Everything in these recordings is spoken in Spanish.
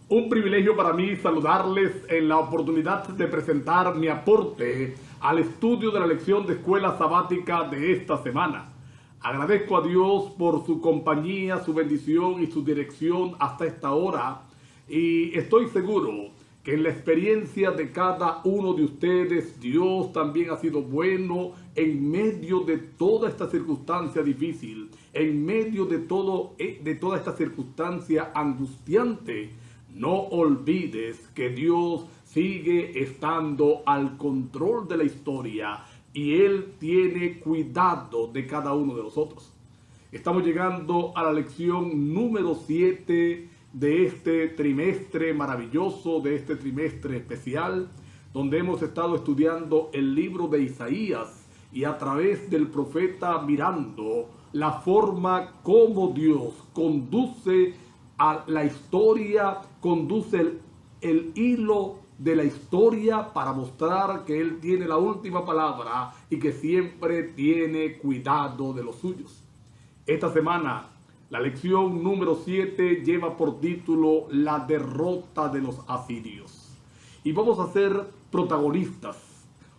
Un privilegio para mí saludarles en la oportunidad de presentar mi aporte al estudio de la lección de escuela sabática de esta semana. Agradezco a Dios por su compañía, su bendición y su dirección hasta esta hora, y estoy seguro que en la experiencia de cada uno de ustedes, Dios también ha sido bueno en medio de toda esta circunstancia difícil, en medio de toda esta circunstancia angustiante. No olvides que Dios sigue estando al control de la historia y Él tiene cuidado de cada uno de nosotros. Estamos llegando a la lección número 7 de este trimestre maravilloso, de este trimestre especial, donde hemos estado estudiando el libro de Isaías y a través del profeta mirando la forma como Dios conduce a la historia, conduce el hilo de la historia para mostrar que Él tiene la última palabra y que siempre tiene cuidado de los suyos. Esta semana, la lección número 7 lleva por título La derrota de los asirios. Y vamos a ser protagonistas,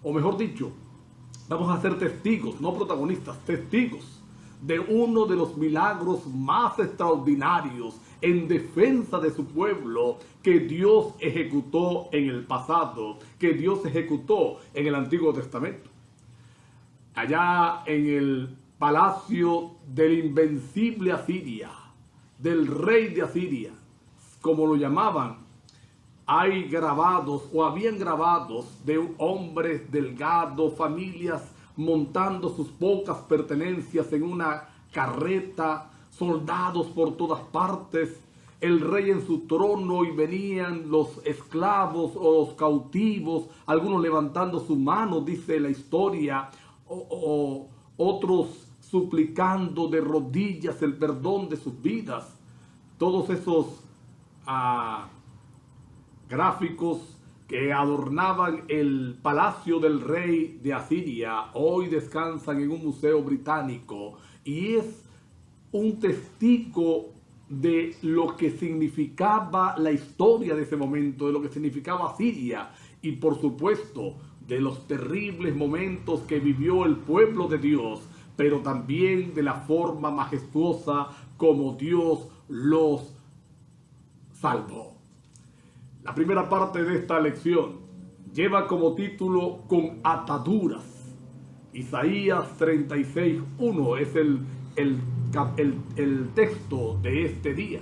o mejor dicho, vamos a ser testigos, no protagonistas, testigos de uno de los milagros más extraordinarios en defensa de su pueblo que Dios ejecutó en el pasado, que Dios ejecutó en el Antiguo Testamento. Allá en el palacio del invencible Asiria, del rey de Asiria, como lo llamaban, hay grabados o habían grabados de hombres delgados, familias montando sus pocas pertenencias en una carreta, soldados por todas partes, el rey en su trono y venían los esclavos o los cautivos, algunos levantando su mano, dice la historia, o otros suplicando de rodillas el perdón de sus vidas. Todos esos gráficos que adornaban el palacio del rey de Asiria hoy descansan en un museo británico y es un testigo de lo que significaba la historia de ese momento, de lo que significaba Asiria y por supuesto de los terribles momentos que vivió el pueblo de Dios, pero también de la forma majestuosa como Dios los salvó. La primera parte de esta lección lleva como título Con ataduras. Isaías 36:1 es el texto de este día.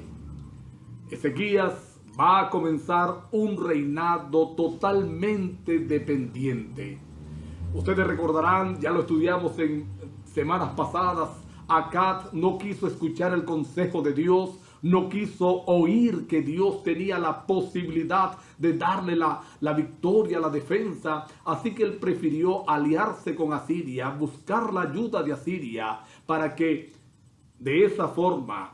Ezequías va a comenzar un reinado totalmente dependiente. Ustedes recordarán, ya lo estudiamos en semanas pasadas, Acaz no quiso escuchar el consejo de Dios, no quiso oír que Dios tenía la posibilidad de darle la victoria, la defensa, así que él prefirió aliarse con Asiria, buscar la ayuda de Asiria para que de esa forma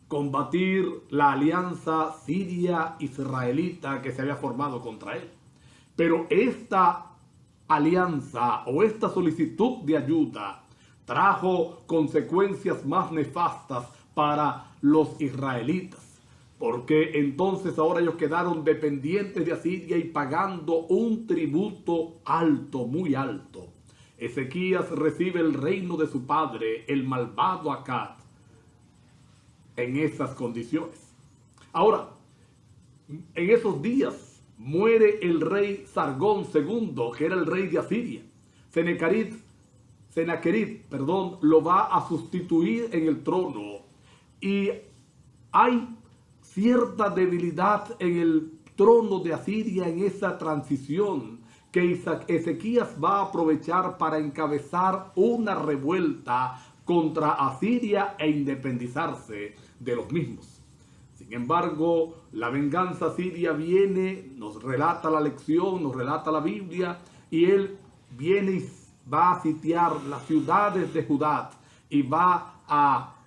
combatir la alianza siria-israelita que se había formado contra él. Pero esta alianza o esta solicitud de ayuda trajo consecuencias más nefastas para los israelitas, porque entonces ahora ellos quedaron dependientes de Asiria y pagando un tributo alto, muy alto. Ezequías recibe el reino de su padre, el malvado Acaz, en esas condiciones. Ahora, en esos días muere el rey Sargón II, que era el rey de Asiria. Senaquerib, lo va a sustituir en el trono. Y hay cierta debilidad en el trono de Asiria en esa transición que Ezequías va a aprovechar para encabezar una revuelta contra Asiria e independizarse de los mismos. Sin embargo, la venganza siria viene, nos relata la lección, nos relata la Biblia, y él viene y va a sitiar las ciudades de Judá y va a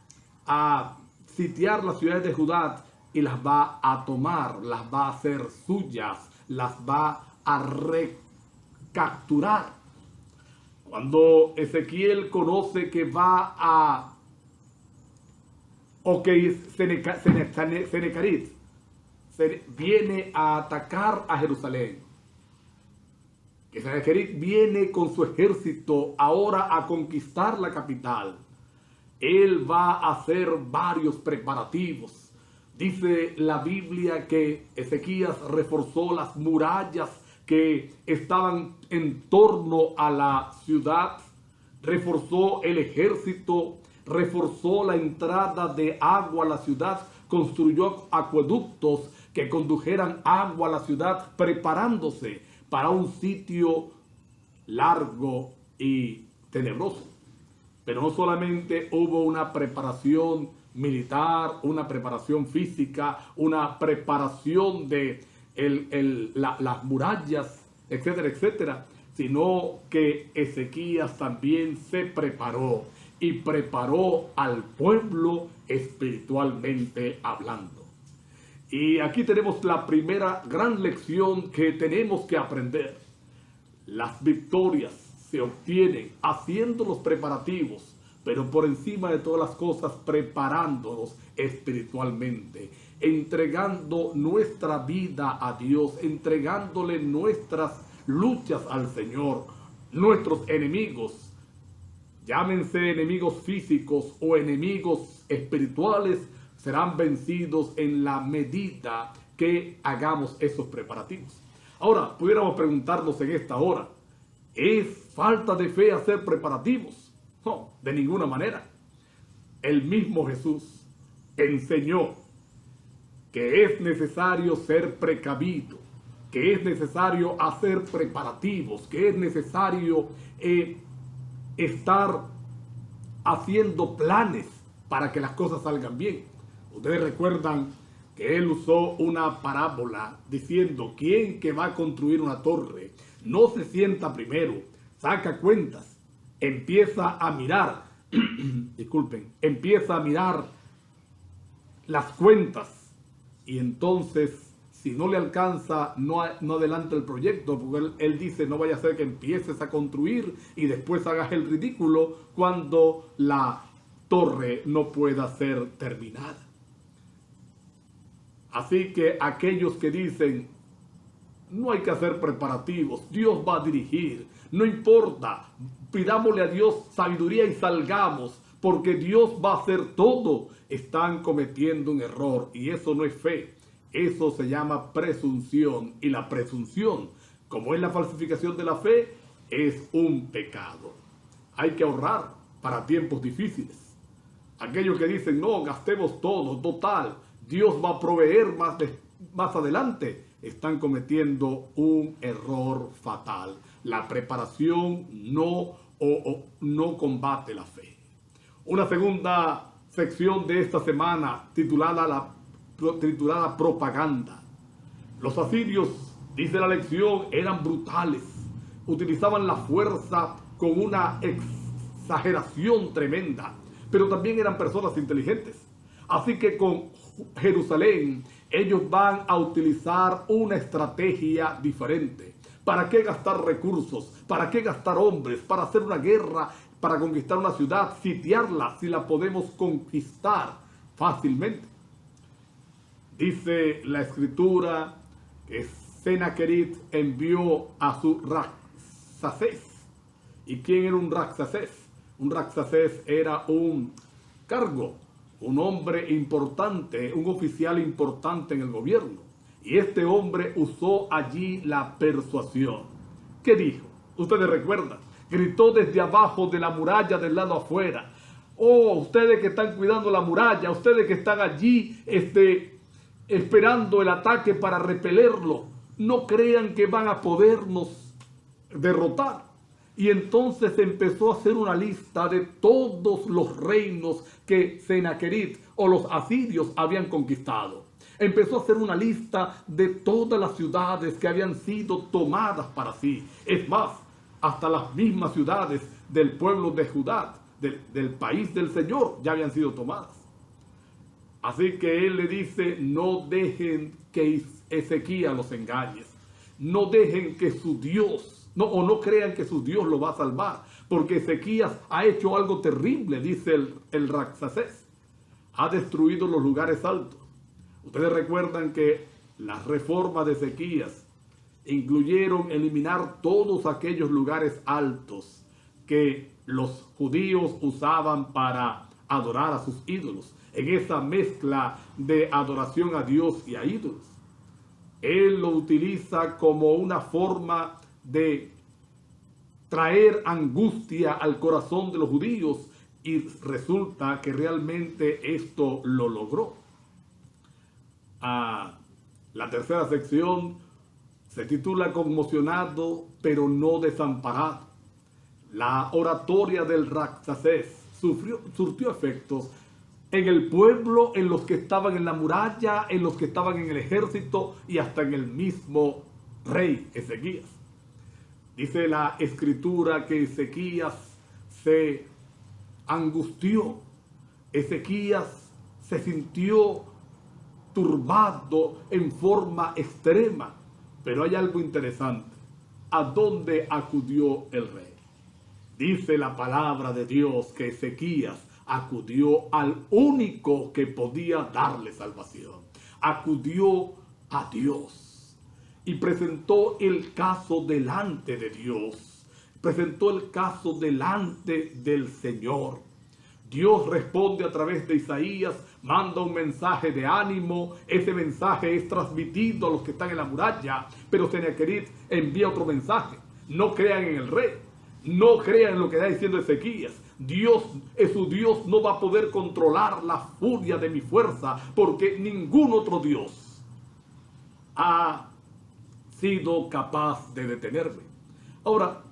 sitiar las ciudades de Judá y las va a tomar, las va a hacer suyas, las va a recapturar. Cuando Ezequiel conoce que va a, o que Senecarit viene a atacar a Jerusalén, que Sennacherib viene con su ejército ahora a conquistar la capital, él va a hacer varios preparativos. Dice la Biblia que Ezequías reforzó las murallas que estaban en torno a la ciudad, reforzó el ejército, reforzó la entrada de agua a la ciudad, construyó acueductos que condujeran agua a la ciudad, preparándose para un sitio largo y tenebroso. Pero no solamente hubo una preparación militar, una preparación física, una preparación de las murallas, etcétera, etcétera, sino que Ezequías también se preparó y preparó al pueblo espiritualmente hablando. Y aquí tenemos la primera gran lección que tenemos que aprender. Las victorias se obtienen haciendo los preparativos, pero por encima de todas las cosas preparándonos espiritualmente, entregando nuestra vida a Dios, entregándole nuestras luchas al Señor. Nuestros enemigos, llámense enemigos físicos o enemigos espirituales, serán vencidos en la medida que hagamos esos preparativos. Ahora, pudiéramos preguntarnos en esta hora, ¿es falta de fe hacer preparativos? No, de ninguna manera. El mismo Jesús enseñó que es necesario ser precavido, que es necesario hacer preparativos, que es necesario estar haciendo planes para que las cosas salgan bien. Ustedes recuerdan que él usó una parábola diciendo: ¿quién que va a construir una torre no se sienta primero, saca cuentas, empieza a mirar, empieza a mirar las cuentas, y entonces si no le alcanza, no adelanta el proyecto, porque él dice: no vaya a ser que empieces a construir y después hagas el ridículo cuando la torre no pueda ser terminada. Así que aquellos que dicen: no hay que hacer preparativos, Dios va a dirigir, no importa, pidámosle a Dios sabiduría y salgamos, porque Dios va a hacer todo, están cometiendo un error, y eso no es fe, eso se llama presunción, y la presunción, como es la falsificación de la fe, es un pecado. Hay que ahorrar para tiempos difíciles. Aquellos que dicen: no, gastemos todo, total, Dios va a proveer más adelante, están cometiendo un error fatal. La preparación no combate la fe. Una segunda sección de esta semana titulada propaganda. Los asirios, dice la lección, eran brutales, utilizaban la fuerza con una exageración tremenda, pero también eran personas inteligentes. Así que con Jerusalén ellos van a utilizar una estrategia diferente. ¿Para qué gastar recursos? ¿Para qué gastar hombres? Para hacer una guerra, para conquistar una ciudad, sitiarla, si la podemos conquistar fácilmente. Dice la escritura que Sennacherib envió a su Rabsacés. ¿Y quién era un Rabsacés? Un Rabsacés era un cargo, un hombre importante, un oficial importante en el gobierno. Y este hombre usó allí la persuasión. ¿Qué dijo? Ustedes recuerdan, gritó desde abajo de la muralla del lado afuera: oh, ustedes que están cuidando la muralla, ustedes que están allí esperando el ataque para repelerlo, no crean que van a podernos derrotar. Y entonces empezó a hacer una lista de todos los reinos que Sennacherib o los asirios habían conquistado. Empezó a hacer una lista de todas las ciudades que habían sido tomadas para sí. Es más, hasta las mismas ciudades del pueblo de Judá, del país del Señor, ya habían sido tomadas. Así que él le dice: no dejen que Ezequías los engañe. No dejen que su Dios, no crean que su Dios lo va a salvar, porque Ezequías ha hecho algo terrible, dice el Rabsacés. Ha destruido los lugares altos. Ustedes recuerdan que Las reformas de Ezequías incluyeron eliminar todos aquellos lugares altos que los judíos usaban para adorar a sus ídolos, en esa mezcla de adoración a Dios y a ídolos. Él lo utiliza como una forma de traer angustia al corazón de los judíos y resulta que realmente esto lo logró. La tercera sección se titula Conmocionado pero no desamparado. La oratoria del Rabsacés surtió efectos en el pueblo, en los que estaban en la muralla, en los que estaban en el ejército y hasta en el mismo rey Ezequías. Dice la escritura que Ezequías se angustió, Ezequías se sintió turbado en forma extrema. Pero hay algo interesante. ¿A dónde acudió el rey? Dice la palabra de Dios que Ezequías acudió al único que podía darle salvación. Acudió a Dios y presentó el caso delante de Dios. Presentó el caso delante del Señor. Dios responde a través de Isaías, manda un mensaje de ánimo, ese mensaje es transmitido a los que están en la muralla, pero Senaquerib envía otro mensaje: no crean en el rey, no crean en lo que está diciendo Ezequías. Dios es su Dios, no va a poder controlar la furia de mi fuerza, porque ningún otro Dios ha sido capaz de detenerme. Ahora,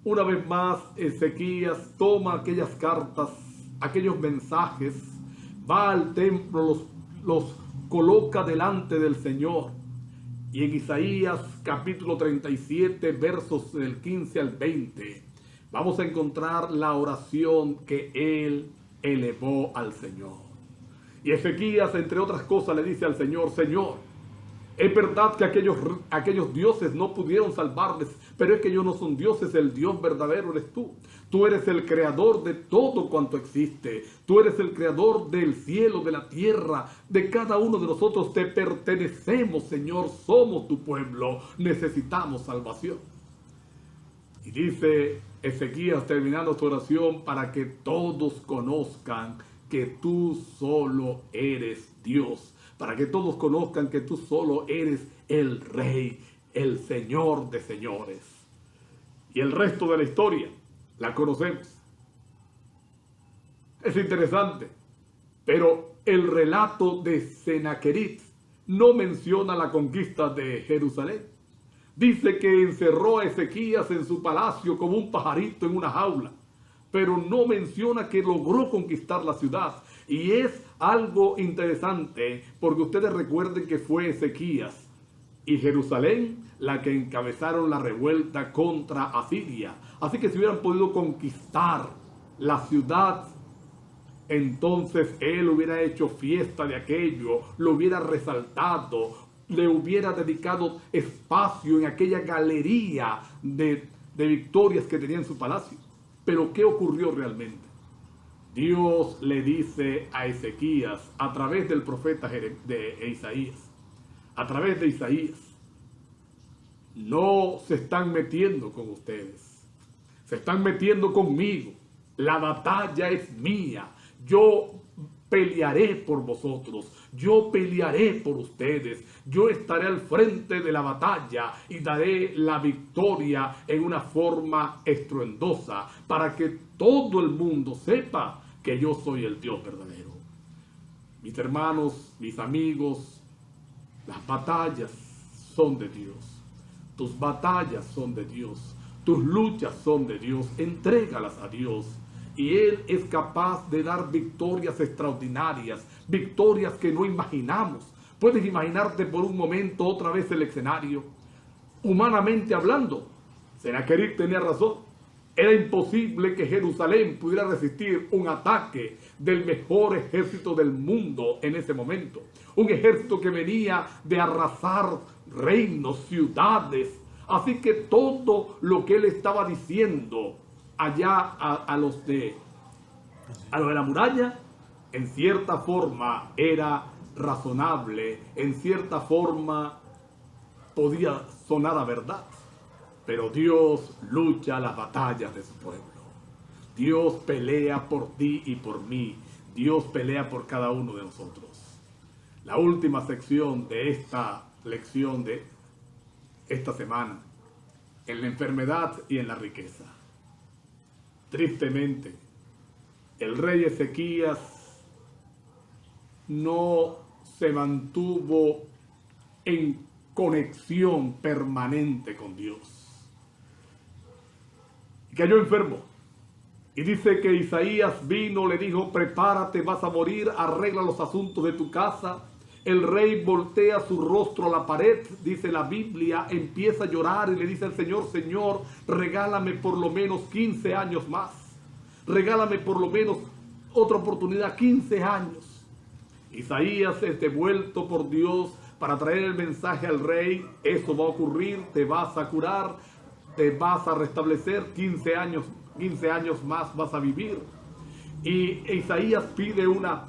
una vez más, Ezequías toma aquellas cartas, aquellos mensajes, va al templo, los coloca delante del Señor. Y en Isaías capítulo 37, versos del 15 al 20, vamos a encontrar la oración que él elevó al Señor. Y Ezequías, entre otras cosas, le dice al Señor: Señor, es verdad que aquellos dioses no pudieron salvarles, pero es que ellos no son dioses, el Dios verdadero eres tú. Tú eres el creador de todo cuanto existe. Tú eres el creador del cielo, de la tierra, de cada uno de nosotros. Te pertenecemos, Señor, somos tu pueblo, necesitamos salvación. Y dice Ezequías, terminando su oración, para que todos conozcan que tú solo eres Dios, para que todos conozcan que tú solo eres el Rey, el Señor de señores. Y el resto de la historia la conocemos. Es interesante, pero el relato de Senaquerib no menciona la conquista de Jerusalén. Dice que encerró a Ezequías en su palacio como un pajarito en una jaula, pero no menciona que logró conquistar la ciudad. Y es algo interesante, porque ustedes recuerden que fue Ezequías y Jerusalén la que encabezaron la revuelta contra Asiria. Así que si hubieran podido conquistar la ciudad, entonces él hubiera hecho fiesta de aquello, lo hubiera resaltado, le hubiera dedicado espacio en aquella galería de victorias que tenía en su palacio. Pero ¿qué ocurrió realmente? Dios le dice a Ezequías a través del profeta de Isaías, a través de Isaías: no se están metiendo con ustedes, se están metiendo conmigo. La batalla es mía. Yo pelearé por vosotros, yo pelearé por ustedes, yo estaré al frente de la batalla y daré la victoria en una forma estruendosa para que todo el mundo sepa que yo soy el Dios verdadero. Mis hermanos, mis amigos, las batallas son de Dios. Tus batallas son de Dios. Tus luchas son de Dios. Entrégalas a Dios. Y Él es capaz de dar victorias extraordinarias, victorias que no imaginamos. Puedes imaginarte por un momento otra vez el escenario. Humanamente hablando, Senaquerib tenía razón. Era imposible que Jerusalén pudiera resistir un ataque del mejor ejército del mundo en ese momento. Un ejército que venía de arrasar reinos, ciudades. Así que todo lo que él estaba diciendo allá a los de la muralla, en cierta forma era razonable, en cierta forma podía sonar a verdad. Pero Dios lucha las batallas de su pueblo. Dios pelea por ti y por mí. Dios pelea por cada uno de nosotros. La última sección de esta lección de esta semana, en la enfermedad y en la riqueza. Tristemente, el rey Ezequías no se mantuvo en conexión permanente con Dios. Cayó enfermo. Y dice que Isaías vino, le dijo: prepárate, vas a morir, arregla los asuntos de tu casa. El rey voltea su rostro a la pared, dice la Biblia, empieza a llorar y le dice al Señor: Señor, regálame por lo menos 15 años más. Regálame por lo menos otra oportunidad, 15 años. Isaías es devuelto por Dios para traer el mensaje al rey: eso va a ocurrir, te vas a curar, te vas a restablecer, 15 años más vas a vivir. Y Ezequías pide una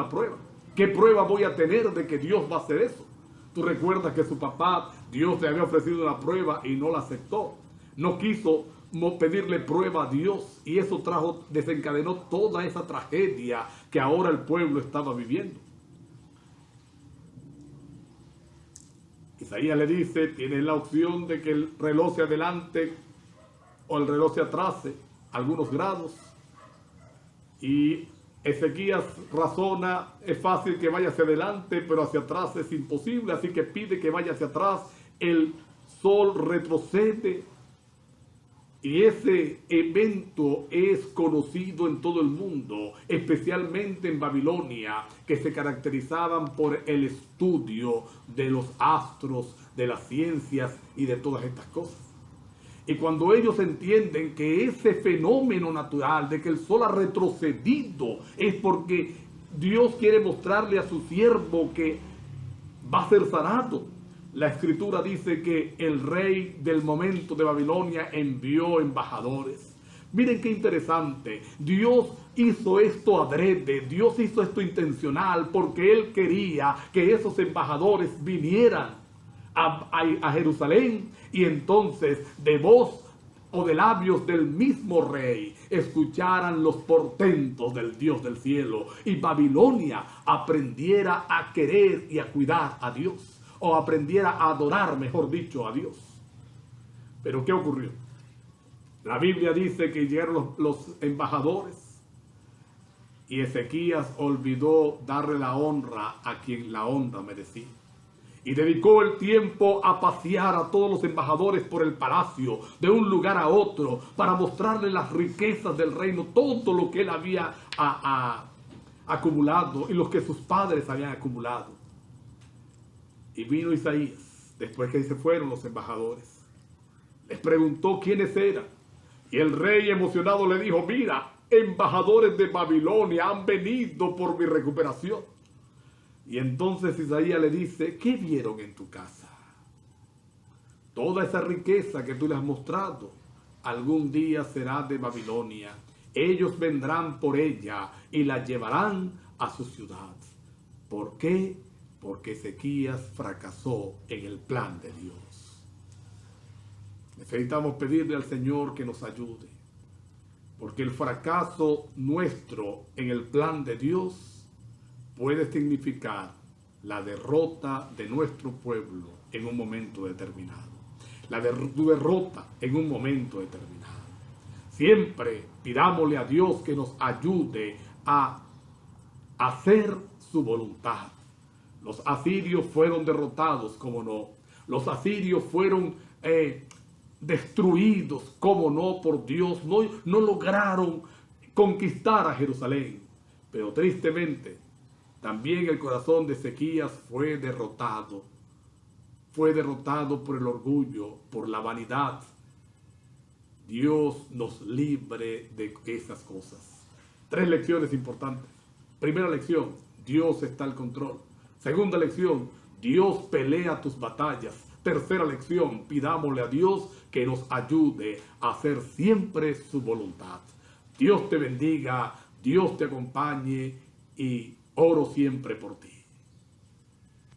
prueba. ¿Qué prueba voy a tener de que Dios va a hacer eso? Tú recuerdas que su papá, Dios le había ofrecido una prueba y no la aceptó. No quiso pedirle prueba a Dios, y eso desencadenó toda esa tragedia que ahora el pueblo estaba viviendo. Isaías le dice: tienes la opción de que el reloj se adelante o el reloj se atrase algunos grados. Y Ezequías razona: es fácil que vaya hacia adelante, pero hacia atrás es imposible, así que pide que vaya hacia atrás. El sol retrocede, y ese evento es conocido en todo el mundo, especialmente en Babilonia, que se caracterizaban por el estudio de los astros, de las ciencias y de todas estas cosas. Y cuando ellos entienden que ese fenómeno natural de que el sol ha retrocedido es porque Dios quiere mostrarle a su siervo que va a ser sanado. La escritura dice que el rey del momento de Babilonia envió embajadores. Miren qué interesante. Dios hizo esto adrede, Dios hizo esto intencional, porque Él quería que esos embajadores vinieran a Jerusalén, y entonces de voz o de labios del mismo rey escucharan los portentos del Dios del cielo, y Babilonia aprendiera a querer y a cuidar a Dios, o aprendiera a adorar, mejor dicho, a Dios. Pero ¿qué ocurrió? La Biblia dice que llegaron los embajadores, y Ezequías olvidó darle la honra a quien la honra merecía. Y dedicó el tiempo a pasear a todos los embajadores por el palacio, de un lugar a otro, para mostrarle las riquezas del reino, todo lo que él había acumulado y lo que sus padres habían acumulado. Y vino Isaías, después que se fueron los embajadores, les preguntó quiénes eran. Y el rey, emocionado, le dijo: mira, embajadores de Babilonia han venido por mi recuperación. Y entonces Isaías le dice: ¿qué vieron en tu casa? Toda esa riqueza que tú les has mostrado, algún día será de Babilonia. Ellos vendrán por ella y la llevarán a su ciudad. ¿Por qué? Porque Ezequías fracasó en el plan de Dios. Necesitamos pedirle al Señor que nos ayude, porque el fracaso nuestro en el plan de Dios puede significar la derrota de nuestro pueblo en un momento determinado. Tu derrota en un momento determinado. Siempre pidámosle a Dios que nos ayude a hacer su voluntad. Los asirios fueron derrotados, cómo no. Los asirios fueron destruidos, cómo no, por Dios. No lograron conquistar a Jerusalén. Pero tristemente, también el corazón de Ezequías fue derrotado. Fue derrotado por el orgullo, por la vanidad. Dios nos libre de esas cosas. 3 lecciones importantes. Primera lección: Dios está al control. Segunda lección: Dios pelea tus batallas. Tercera lección: pidámosle a Dios que nos ayude a hacer siempre su voluntad. Dios te bendiga, Dios te acompañe, y oro siempre por ti.